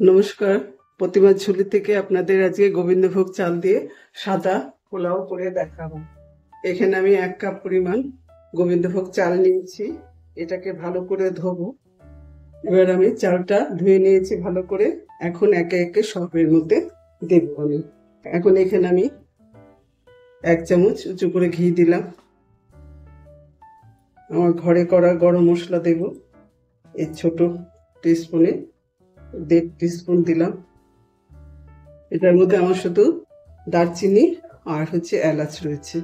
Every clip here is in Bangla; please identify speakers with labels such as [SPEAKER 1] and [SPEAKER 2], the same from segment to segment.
[SPEAKER 1] নমস্কার, প্রতিমার ঝুলি থেকে আপনাদের আজকে গোবিন্দভোগ চাল দিয়ে সাদা পোলাও করে দেখাবো। এখানে আমি 1 কাপ পরিমাণ গোবিন্দভোগ চাল নিয়েছি। এটাকে ভালো করে ধোবো। এবার আমি চালটা ধুয়ে নিয়েছি ভালো করে। এখন একে একে সবের মধ্যে দেবো আমি। এখন এখানে আমি 1 চামচ উঁচু করে ঘি দিলাম। আমার ঘরে করা গরম মশলা দেব। এই ছোট টিস্পুনে 1.5 টিস্পুন দিলাম। এটার মধ্যে আমার শুধু দারচিনি আর এলাচ রয়েছে।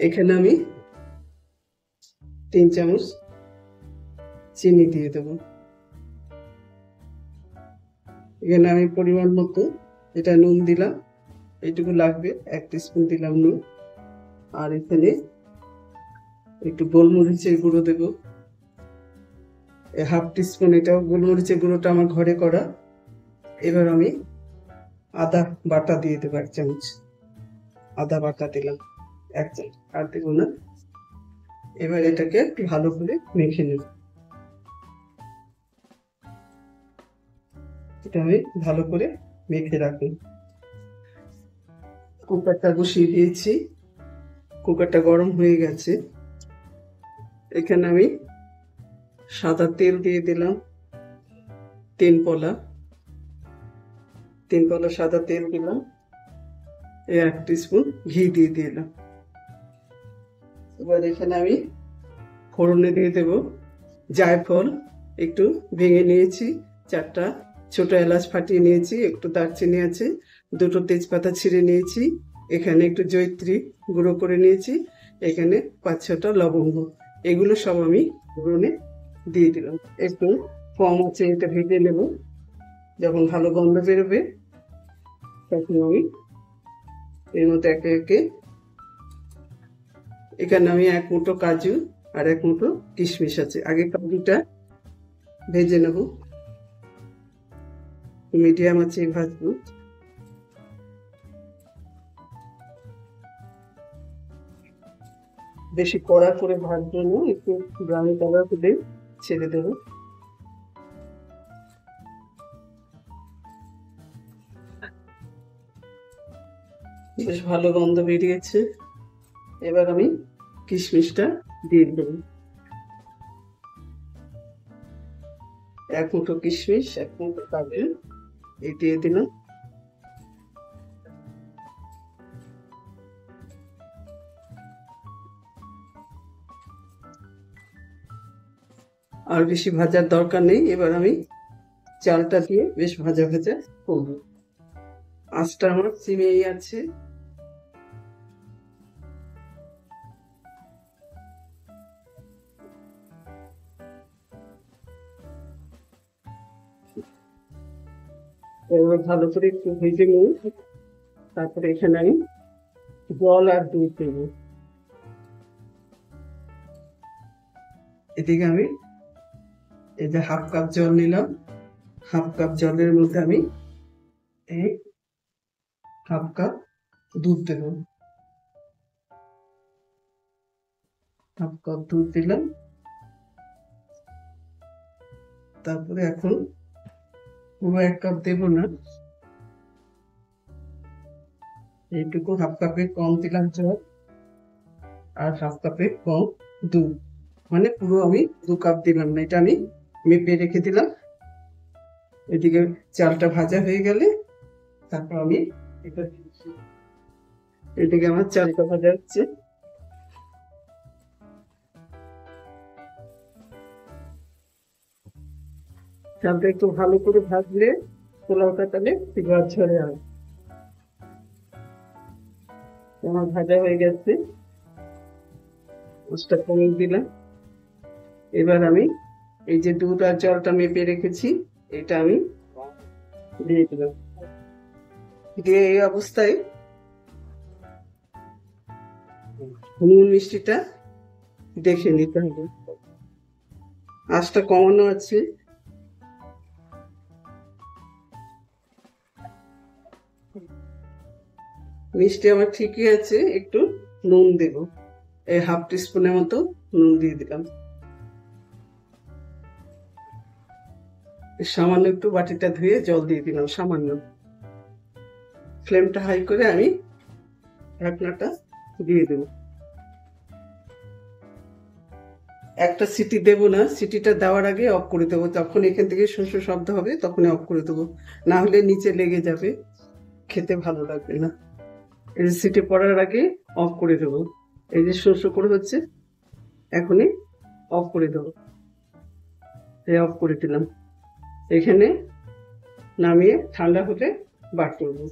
[SPEAKER 1] এখানে আমি 3 চামচ চিনি দিয়ে দেব। এখানে আমি পরিমাণ মতো এটা নুন দিলাম, এইটুকু লাগবে, 1 টিস্পুন দিলাম নুন। আর এখানে একটু গোলমরিচের গুঁড়ো দেব, 1/2 টিস্পুন। এটাও গোলমরিচের গুঁড়োটা আমার ঘরে করা। এবার আমি আদা বাটা দিয়ে দেবো 1 চামচ। আদা বাটা দিলাম 1 চামচ, আর দেবো না। এবার এটাকে একটু ভালো করে মেখে নেব। এটা আমি ভালো করে মেখে রাখি। কুকারটা বসিয়ে দিয়েছি, কুকারটা গরম হয়ে গেছে। এখানে আমি সাদা তেল দিয়ে দিলাম 3 পলা সাদা তেল দিলাম। 1 টিস্পুন ঘি দিয়ে দিলাম। এবার এখানে আমি ফোড়নে দিয়ে দেব জায়ফল একটু ভেঙে নিয়েছি, 4টা ছোট এলাচ ফাটিয়ে নিয়েছি, একটু দারচিনি আছে, 2টো তেজপাতা ছিঁড়ে নিয়েছি, এখানে একটু জয়িত্রী গুঁড়ো করে নিয়েছি, এখানে 5-6টা লবঙ্গ। এগুলো সব আমি ফোড়নে দিয়ে দিলাম। একটু কম আছে এটা ভেজে নেব। যখন ভালো গন্ধ বেরোবে তখন আমি এর মধ্যে একে একে এখানে আমি 1 মুঠো কাজু আর 1 মুঠো কিশমিশ আছে। আগে কাজুটা ভেজে নেব, মিডিয়াম আছে ভাজবো। বেশি কড়া করে ভাজবো না, একটু ব্রাউন কালার করে ছেড়ে দেবো। বেশ ভালো গন্ধ বেরিয়েছে। এবার আমি কিশমিশটা দিয়ে দেবো। 1 মুঠো কিশমিশ, 1 মুঠো কাজু এই দিয়ে দিলাম। আর বেশি ভাজার দরকার নেই। এবার আমি চালটা দিয়ে বেশ ভাজা ভাজা করব। আঁচটা আমার সিমেই আছে। এবার ভালো করে একটু ভেজে নিই। তারপরে এখানে আমি জল আর দুধ দেব। এদিকে আমি এই যে 1/2 কাপ জল নিলাম, 1/2 কাপ জলের মধ্যে আমি এই 1/2 কাপ দুধ দেব। 1/2 কাপ দুধ দিলাম। তারপরে এখন পুরো 1 কাপ দেব না, এইটুকু 1/2 কাপের কম দিলাম জল, আর 1/2 কাপের কম দুধ, মানে পুরো আমি 2 কাপ দিলাম না। এটা আমি মেপে রেখে দিলাম। এদিকে চালটা ভাজা হয়ে গেলে তারপর আমি এটা দিচ্ছি। এদিকে আমার চালটা ভাজা হচ্ছে। চালটা একটু ভালো করে ভাজলে পোলাওটা তাহলে গাছ ঝরে আসবে। আমার ভাজা হয়ে গেছে, উষ্টা কমিয়ে দিলাম। এবার আমি এই যে দুধ আর জলটা মেপে রেখেছি এটা আমি দিয়ে দিলাম। দিয়ে এই অবস্থায় নুন মিষ্টিটা দেখে নিতে হবে। আঁচটা কমানো আছে। মিষ্টি আমার ঠিকই আছে, একটু নুন দেব, এই 1/2 টিস্পুনের মতো নুন দিয়ে দিলাম। সামান্য একটু বাটিটা ধুয়ে জল দিয়ে দিলাম, সামান্য। ফ্লেমটা হাই করে আমি ঢাকনাটা দিয়ে দেবো। একটা সিটি দেবো না, সিটিটা দেওয়ার আগে অফ করে দেবো। তখন এখান থেকে শস্য শব্দ হবে, তখনই অফ করে দেবো, না হলে নিচে লেগে যাবে, খেতে ভালো লাগবে না। এই যে সিটি পড়ার আগে অফ করে দেবো। এই যে শস্য করে হচ্ছে, এখনই অফ করে দেবো। এই অফ করে দিলাম। এখানে নামিয়ে ঠান্ডা হলে বার করবো।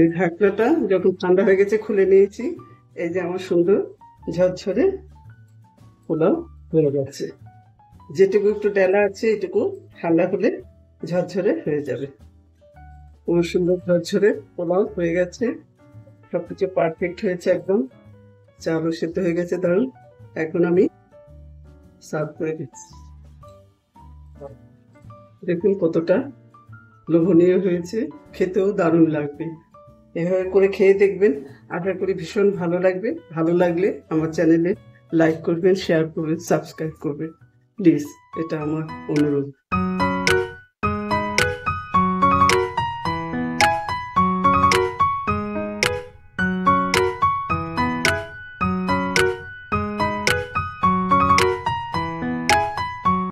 [SPEAKER 1] এই ঢাকনাটা যখন ঠান্ডা হয়ে গেছে খুলে নিয়েছি। এই যে আমার সুন্দর ঝরঝরে পোলাও হয়ে যাচ্ছে। যেটুকু একটু ডেলা আছে এটুকু ঠান্ডা হলে ঝরঝরে হয়ে যাবে। খুব সুন্দর ঝরঝরে পোলাও হয়ে গেছে, সবকিছু পারফেক্ট হয়েছে একদম। চালও সেদ্ধ হয়ে গেছে দারুন। এখন আমি সার্ভ করে দিচ্ছি। দেখুন কতটা লোভনীয় হয়েছে, খেতেও দারুণ লাগবে। এভাবে করে খেয়ে দেখবেন, আশা করি ভীষণ ভালো লাগবে। ভালো লাগলে আমার চ্যানেলে লাইক করবেন, শেয়ার করবেন, সাবস্ক্রাইব করবেন প্লিজ, এটা আমার অনুরোধ।